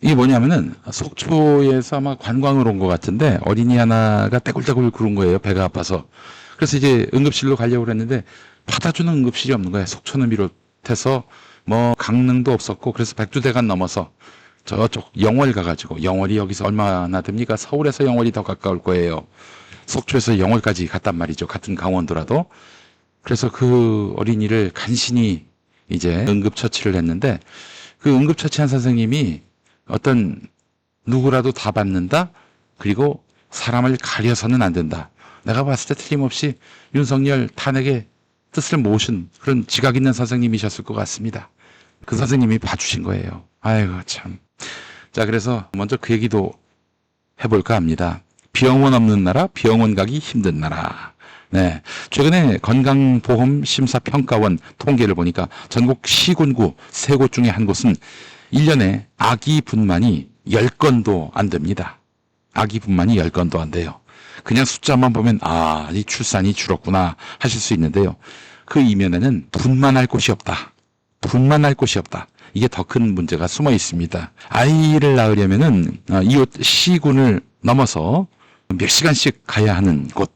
이게 뭐냐면은 속초에서 아마 관광을 온 것 같은데 어린이 하나가 떼굴떼굴 구른 거예요. 배가 아파서. 그래서 이제 응급실로 가려고 그랬는데 받아주는 응급실이 없는 거예요. 속초는 비롯해서 뭐 강릉도 없었고, 그래서 백두대간 넘어서 저쪽 영월 가가지고, 영월이 여기서 얼마나 됩니까? 서울에서 영월이 더 가까울 거예요. 속초에서 영월까지 갔단 말이죠. 같은 강원도라도. 그래서 그 어린이를 간신히 이제 응급처치를 했는데, 그 응급처치한 선생님이 어떤 누구라도 다 받는다, 그리고 사람을 가려서는 안 된다, 내가 봤을 때 틀림없이 윤석열 탄핵의 뜻을 모신 그런 지각 있는 선생님이셨을 것 같습니다. 그 선생님이 봐주신 거예요. 아이고 참. 자, 그래서 먼저 그 얘기도 해볼까 합니다. 병원 없는 나라, 병원 가기 힘든 나라. 네, 최근에 건강보험심사평가원 통계를 보니까 전국 시군구 세 곳 중에 한 곳은 1년에 아기 분만이 10건도 안 됩니다. 아기 분만이 10건도 안 돼요. 그냥 숫자만 보면 아, 이 출산이 줄었구나 하실 수 있는데요. 그 이면에는 분만할 곳이 없다. 분만할 곳이 없다. 이게 더 큰 문제가 숨어 있습니다. 아이를 낳으려면은 이웃 시군을 넘어서 몇 시간씩 가야 하는 곳.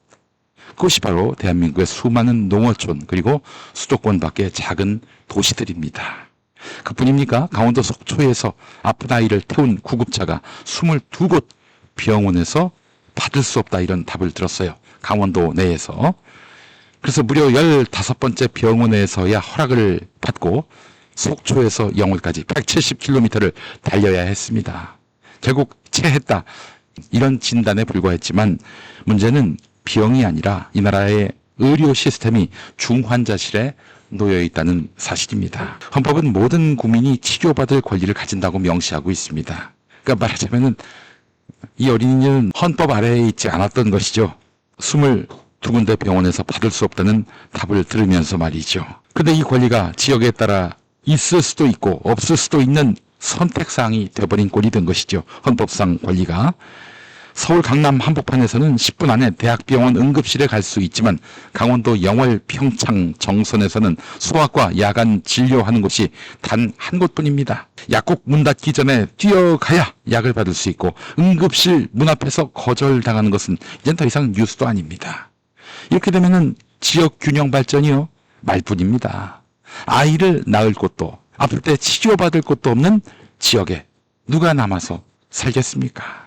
그것이 바로 대한민국의 수많은 농어촌 그리고 수도권 밖의 작은 도시들입니다. 그뿐입니까? 강원도 속초에서 아픈 아이를 태운 구급차가 22곳 병원에서 받을 수 없다, 이런 답을 들었어요. 강원도 내에서. 그래서 무려 15번째 병원에서야 허락을 받고 속초에서 영월까지 170km를 달려야 했습니다. 결국 체했다, 이런 진단에 불과했지만 문제는 병이 아니라 이 나라의 의료 시스템이 중환자실에 놓여 있다는 사실입니다. 헌법은 모든 국민이 치료받을 권리를 가진다고 명시하고 있습니다. 그러니까 말하자면은 이 어린이는 헌법 아래에 있지 않았던 것이죠. 22군데 병원에서 받을 수 없다는 답을 들으면서 말이죠. 근데 이 권리가 지역에 따라 있을 수도 있고 없을 수도 있는 선택사항이 돼버린 꼴이 된 것이죠. 헌법상 권리가. 서울 강남 한복판에서는 10분 안에 대학병원 응급실에 갈 수 있지만 강원도 영월, 평창, 정선에서는 소아과 야간 진료하는 곳이 단 한 곳뿐입니다. 약국 문 닫기 전에 뛰어가야 약을 받을 수 있고 응급실 문 앞에서 거절당하는 것은 이젠 더 이상 뉴스도 아닙니다. 이렇게 되면은 지역 균형 발전이요, 말뿐입니다. 아이를 낳을 곳도 아플 때 치료받을 곳도 없는 지역에 누가 남아서 살겠습니까?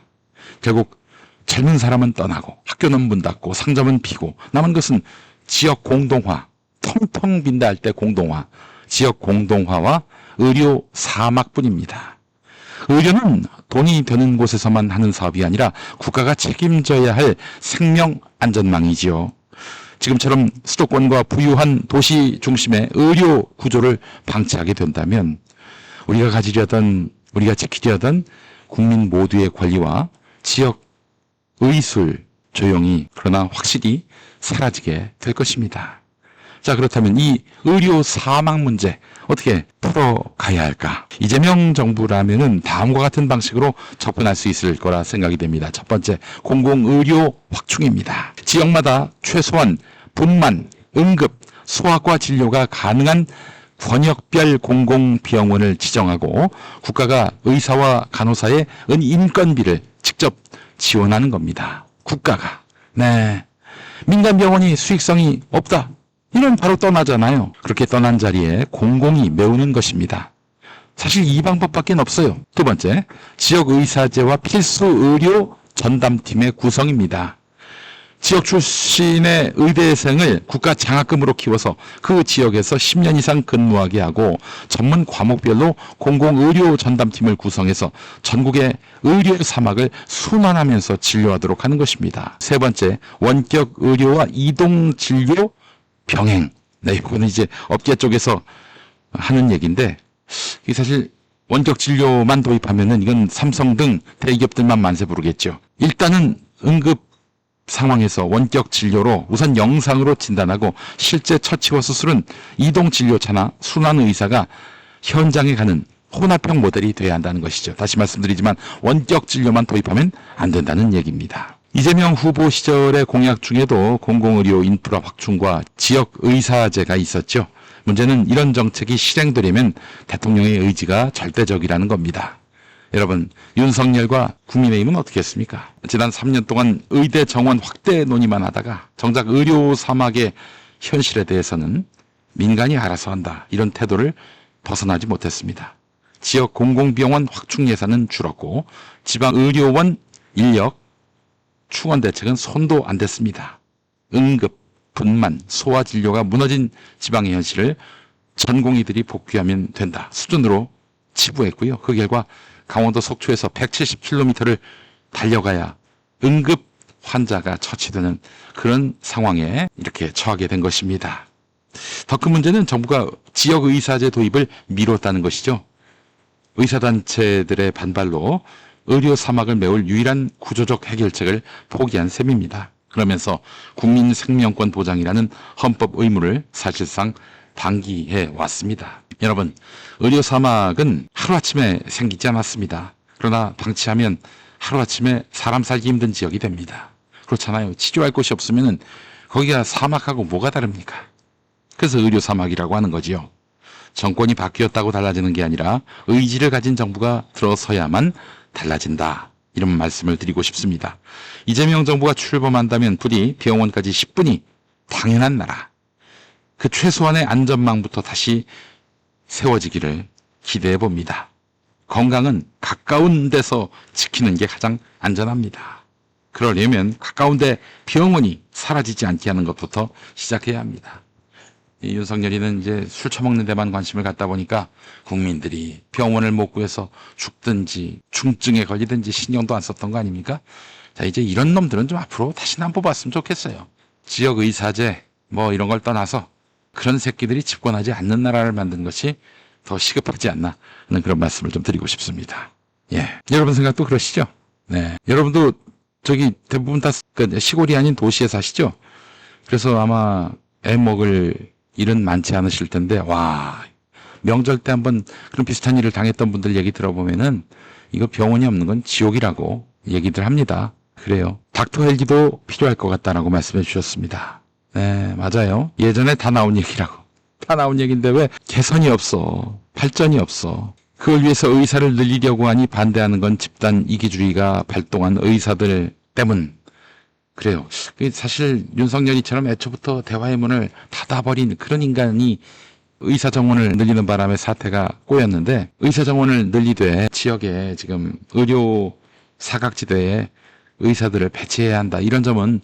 결국 젊은 사람은 떠나고 학교는 문 닫고 상점은 비고 남은 것은 지역 공동화, 텅텅 빈다 할 때 공동화, 지역 공동화와 의료 사막뿐입니다. 의료는 돈이 되는 곳에서만 하는 사업이 아니라 국가가 책임져야 할 생명 안전망이지요. 지금처럼 수도권과 부유한 도시 중심의 의료 구조를 방치하게 된다면 우리가 지키려던 국민 모두의 권리와 지역 의술 조용히 그러나 확실히 사라지게 될 것입니다. 자, 그렇다면 이 의료 사망 문제 어떻게 풀어가야 할까? 이재명 정부라면은 다음과 같은 방식으로 접근할 수 있을 거라 생각이 됩니다. 첫 번째, 공공의료 확충입니다. 지역마다 최소한 분만, 응급, 소아과 진료가 가능한 권역별 공공병원을 지정하고 국가가 의사와 간호사의 인건비를 직접 지원하는 겁니다. 국가가. 네. 민간 병원이 수익성이 없다, 이런 바로 떠나잖아요. 그렇게 떠난 자리에 공공이 메우는 것입니다. 사실 이 방법밖에 없어요. 두 번째, 지역의사제와 필수 의료 전담팀의 구성입니다. 지역 출신의 의대생을 국가 장학금으로 키워서 그 지역에서 10년 이상 근무하게 하고 전문 과목별로 공공의료 전담팀을 구성해서 전국의 의료 사막을 순환하면서 진료하도록 하는 것입니다. 세 번째, 원격 의료와 이동 진료 병행. 네, 이거는 이제 업계 쪽에서 하는 얘기인데, 이게 사실 원격 진료만 도입하면은 이건 삼성 등 대기업들만 만세 부르겠죠. 일단은 응급 상황에서 원격 진료로 우선 영상으로 진단하고 실제 처치와 수술은 이동 진료차나 순환 의사가 현장에 가는 혼합형 모델이 돼야 한다는 것이죠. 다시 말씀드리지만 원격 진료만 도입하면 안 된다는 얘기입니다. 이재명 후보 시절의 공약 중에도 공공의료 인프라 확충과 지역 의사제가 있었죠. 문제는 이런 정책이 실행되려면 대통령의 의지가 절대적이라는 겁니다. 여러분, 윤석열과 국민의힘은 어떻게 했습니까? 지난 3년 동안 의대 정원 확대 논의만 하다가 정작 의료 사막의 현실에 대해서는 민간이 알아서 한다, 이런 태도를 벗어나지 못했습니다. 지역 공공병원 확충 예산은 줄었고 지방의료원 인력 충원 대책은 손도 안 댔습니다. 응급, 분만, 소아진료가 무너진 지방의 현실을 전공의들이 복귀하면 된다 수준으로 치부했고요. 그 결과 강원도 속초에서 170km를 달려가야 응급 환자가 처치되는 그런 상황에 이렇게 처하게 된 것입니다. 더 큰 문제는 정부가 지역의사제 도입을 미뤘다는 것이죠. 의사단체들의 반발로 의료 사막을 메울 유일한 구조적 해결책을 포기한 셈입니다. 그러면서 국민 생명권 보장이라는 헌법 의무를 사실상 방기해 왔습니다. 여러분, 의료 사막은 하루아침에 생기지 않았습니다. 그러나 방치하면 하루아침에 사람 살기 힘든 지역이 됩니다. 그렇잖아요. 치료할 곳이 없으면 거기가 사막하고 뭐가 다릅니까? 그래서 의료 사막이라고 하는 거지요. 정권이 바뀌었다고 달라지는 게 아니라 의지를 가진 정부가 들어서야만 달라진다, 이런 말씀을 드리고 싶습니다. 이재명 정부가 출범한다면 부디 병원까지 10분이 당연한 나라, 그 최소한의 안전망부터 다시 세워지기를 기대해 봅니다. 건강은 가까운 데서 지키는 게 가장 안전합니다. 그러려면 가까운 데 병원이 사라지지 않게 하는 것부터 시작해야 합니다. 이 윤석열이는 이제 술 처먹는 데만 관심을 갖다 보니까 국민들이 병원을 못 구해서 죽든지 중증에 걸리든지 신경도 안 썼던 거 아닙니까? 자, 이제 이런 놈들은 좀 앞으로 다시는 안 뽑았으면 좋겠어요. 지역의사제 뭐 이런 걸 떠나서 그런 새끼들이 집권하지 않는 나라를 만든 것이 더 시급하지 않나 하는 그런 말씀을 좀 드리고 싶습니다. 예, 여러분 생각도 그러시죠? 네, 여러분도 저기 대부분 다 시골이 아닌 도시에 사시죠? 그래서 아마 애 먹을 일은 많지 않으실 텐데, 와, 명절 때 한번 그런 비슷한 일을 당했던 분들 얘기 들어보면은 이거 병원이 없는 건 지옥이라고 얘기들 합니다. 그래요. 닥터 헬기도 필요할 것 같다라고 말씀해 주셨습니다. 네, 맞아요. 예전에 다 나온 얘기라고. 다 나온 얘기인데 왜 개선이 없어. 발전이 없어. 그걸 위해서 의사를 늘리려고 하니 반대하는 건 집단 이기주의가 발동한 의사들 때문. 그래요. 사실 윤석열이처럼 애초부터 대화의 문을 닫아버린 그런 인간이 의사 정원을 늘리는 바람에 사태가 꼬였는데, 의사 정원을 늘리되 지역에 지금 의료 사각지대에 의사들을 배치해야 한다, 이런 점은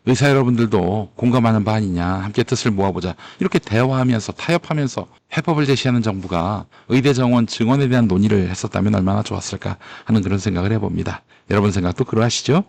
의사 여러분들도 공감하는 바 아니냐, 함께 뜻을 모아보자, 이렇게 대화하면서 타협하면서 해법을 제시하는 정부가 의대 정원 증원에 대한 논의를 했었다면 얼마나 좋았을까 하는 그런 생각을 해봅니다. 여러분 생각도 그러하시죠?